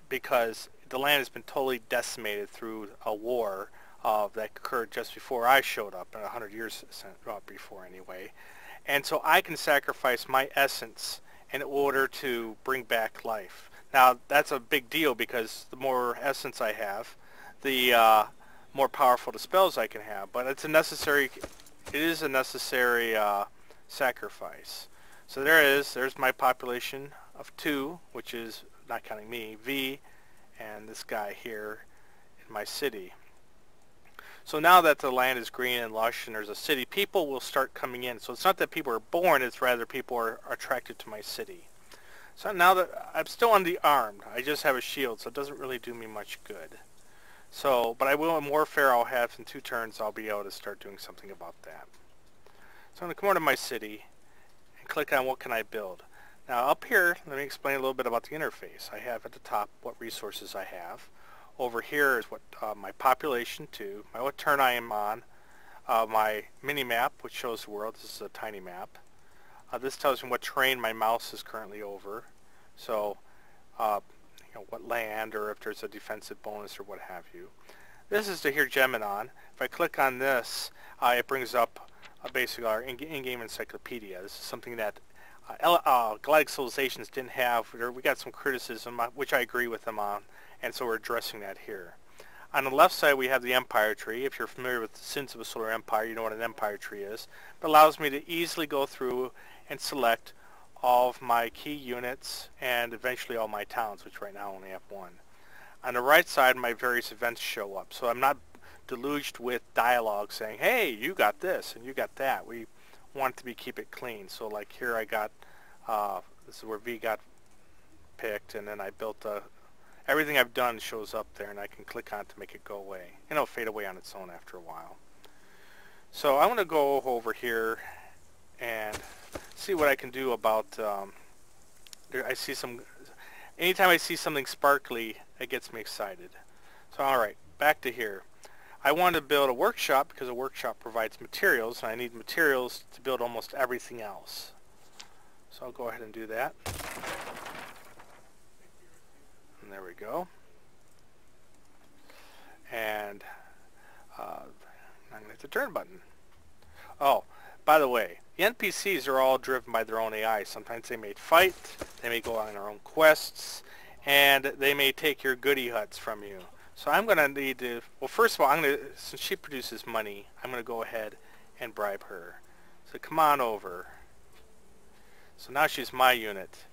because the land has been totally decimated through a war that occurred just before I showed up, 100 years before anyway. And so I can sacrifice my essence in order to bring back life. Now, that's a big deal because the more essence I have, the more powerful the spells I can have. But it is a necessary sacrifice. So there it is. There's my population of 2, which is, not counting me, V, and this guy here in my city. So now that the land is green and lush and there's a city, people will start coming in. So it's not that people are born, it's rather people are attracted to my city. So now that I'm still unarmed, I just have a shield, so it doesn't really do me much good. So, but I will in Warfare, I'll have in 2 turns, I'll be able to start doing something about that. So I'm going to come over to my city and click on what can I build. Now up here, let me explain a little bit about the interface. I have at the top what resources I have. Over here is what my population 2, what turn I am on, my mini map, which shows the world. This is a tiny map. This tells me what terrain my mouse is currently over. So, what land, or if there's a defensive bonus or what have you. This is to hear Geminon. If I click on this, it brings up basically our in-game encyclopedia. This is something that Galactic Civilizations didn't have. We got some criticism, which I agree with them on. And so we're addressing that here. On the left side, we have the Empire tree. If you're familiar with the Sins of a Solar Empire, you know what an Empire tree is. It allows me to easily go through and select all of my key units and eventually all my towns, which right now I only have 1. On the right side, my various events show up. So I'm not deluged with dialogue saying, hey, you got this and you got that. We want to keep it clean. So like here I got, this is where V got picked, and then I built everything I've done shows up there, and I can click on it to make it go away. And it'll fade away on its own after a while. So I'm going to go over here and see what I can do about, anytime I see something sparkly, it gets me excited. So alright, back to here. I want to build a workshop because a workshop provides materials, and I need materials to build almost everything else. So I'll go ahead and do that. There we go. And I'm going to hit the turn button. Oh, by the way, the NPCs are all driven by their own AI. Sometimes they may fight, they may go on their own quests, and they may take your goodie huts from you. So I'm going to need to, well, first of all, since she produces money, I'm going to go ahead and bribe her. So come on over. So now she's my unit.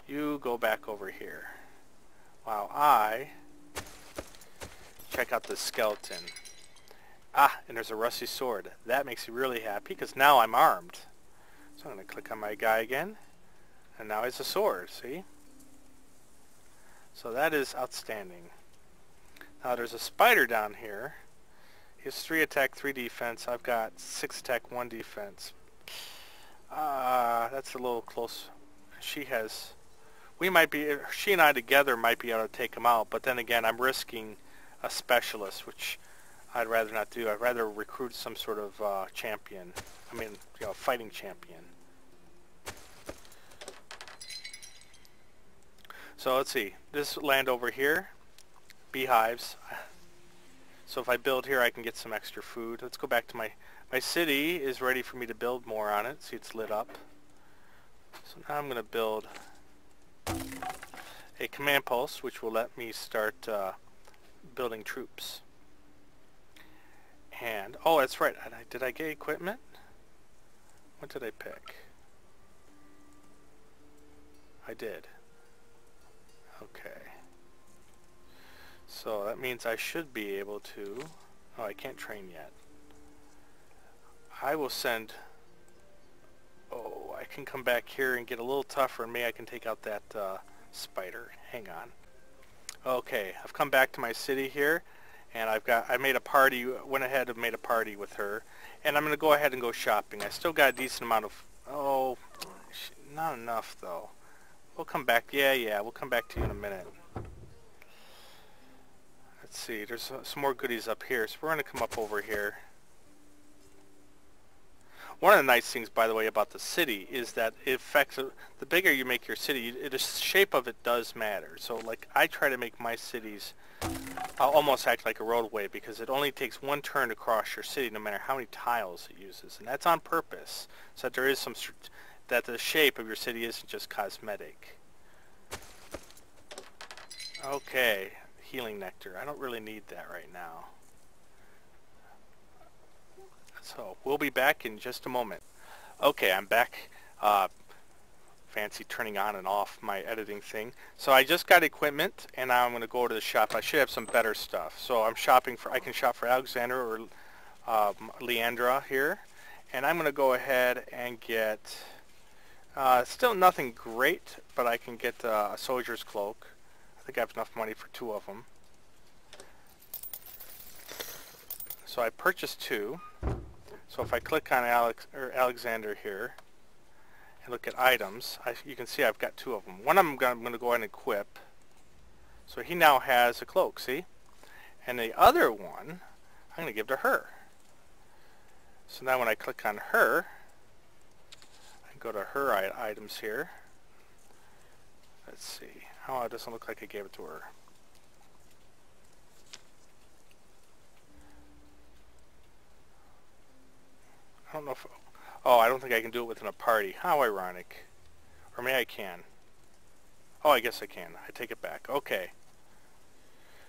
You go back over here. While I check out the skeleton. And there's a rusty sword. That makes me really happy because now I'm armed. So I'm going to click on my guy again. And now it's a sword, see? So that is outstanding. Now there's a spider down here. He has 3 attack, 3 defense. I've got 6 attack, 1 defense. That's a little close. She and I together might be able to take him out, but then again, I'm risking a specialist, which I'd rather not do. I'd rather recruit some sort of champion. Fighting champion. So let's see. This land over here, beehives. So if I build here, I can get some extra food. Let's go back to my city is ready for me to build more on it. See, it's lit up. So now I'm going to build a command post, which will let me start building troops. And, oh, that's right. Did I get equipment? What did I pick? I did. Okay. So that means I should be able to... Oh, I can't train yet. I will send... Oh, I can come back here and get a little tougher, and maybe I can take out that spider. Hang on. Okay, I've come back to my city here, and I made a party, went ahead and made a party with her, and I'm going to go ahead and go shopping. I still got a decent amount of... Oh, not enough, though. We'll come back. Yeah, we'll come back to you in a minute. Let's see, there's some more goodies up here, so we're going to come up over here. One of the nice things, by the way, about the city is that it affects, the bigger you make your city, the shape of it does matter. So like I try to make my cities almost act like a roadway, because it only takes one turn to cross your city no matter how many tiles it uses. And that's on purpose, so that there is some, that the shape of your city isn't just cosmetic. Okay, healing nectar. I don't really need that right now. So we'll be back in just a moment. Okay, I'm back. Fancy turning on and off my editing thing. So I just got equipment, and now I'm going to go to the shop. I should have some better stuff. So I'm shopping for, I can shop for Alexander or Leandra here. And I'm going to go ahead and get, still nothing great, but I can get a soldier's cloak. I think I have enough money for 2 of them. So I purchased 2. So if I click on Alexander here and look at items, you can see I've got 2 of them. One of them I'm going to go ahead and equip. So he now has a cloak, see? And the other one I'm going to give to her. So now when I click on her, I go to her items here. Let's see. Oh, it doesn't look like I gave it to her. I don't know if... Oh, I don't think I can do it within a party. How ironic. Or maybe I can. Oh, I guess I can. I take it back. Okay.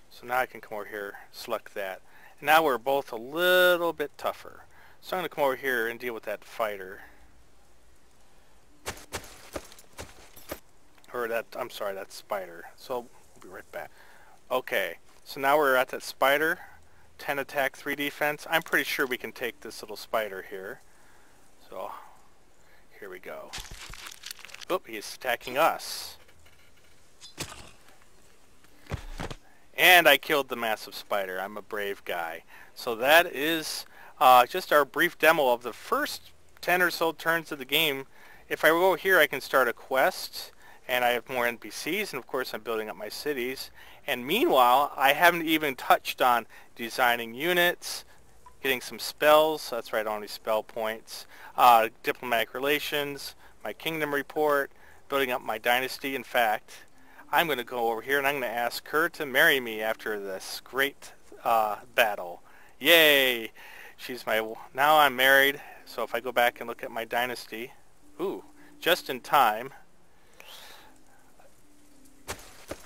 So now I can come over here, select that. And now we're both a little bit tougher. So I'm going to come over here and deal with that fighter. Or that, I'm sorry, that spider. So we'll be right back. Okay, so now we're at that spider. 10 attack, 3 defense. I'm pretty sure we can take this little spider here. So, here we go. Oop, he's attacking us. And I killed the massive spider. I'm a brave guy. So that is just our brief demo of the first 10 or so turns of the game. If I go here, I can start a quest. And I have more NPCs, and of course I'm building up my cities. And meanwhile, I haven't even touched on designing units, getting some spells, that's right, only spell points, diplomatic relations, my kingdom report, building up my dynasty. In fact, I'm going to go over here and I'm going to ask her to marry me after this great battle. Yay! She's my, now I'm married, so if I go back and look at my dynasty, ooh, just in time.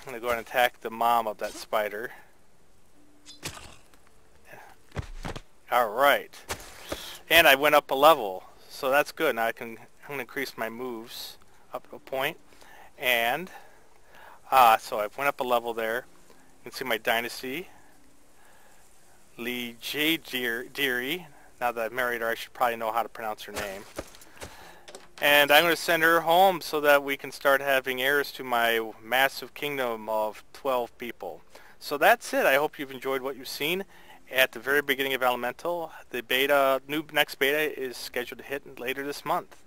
I'm going to go ahead and attack the mom of that spider. Alright. And I went up a level. So that's good. Now I'm going to increase my moves up to a point. And so I went up a level there. You can see my dynasty. Lee J. Deary. Now that I've married her, I should probably know how to pronounce her name. And I'm going to send her home so that we can start having heirs to my massive kingdom of 12 people. So that's it. I hope you've enjoyed what you've seen at the very beginning of Elemental. The next beta is scheduled to hit later this month.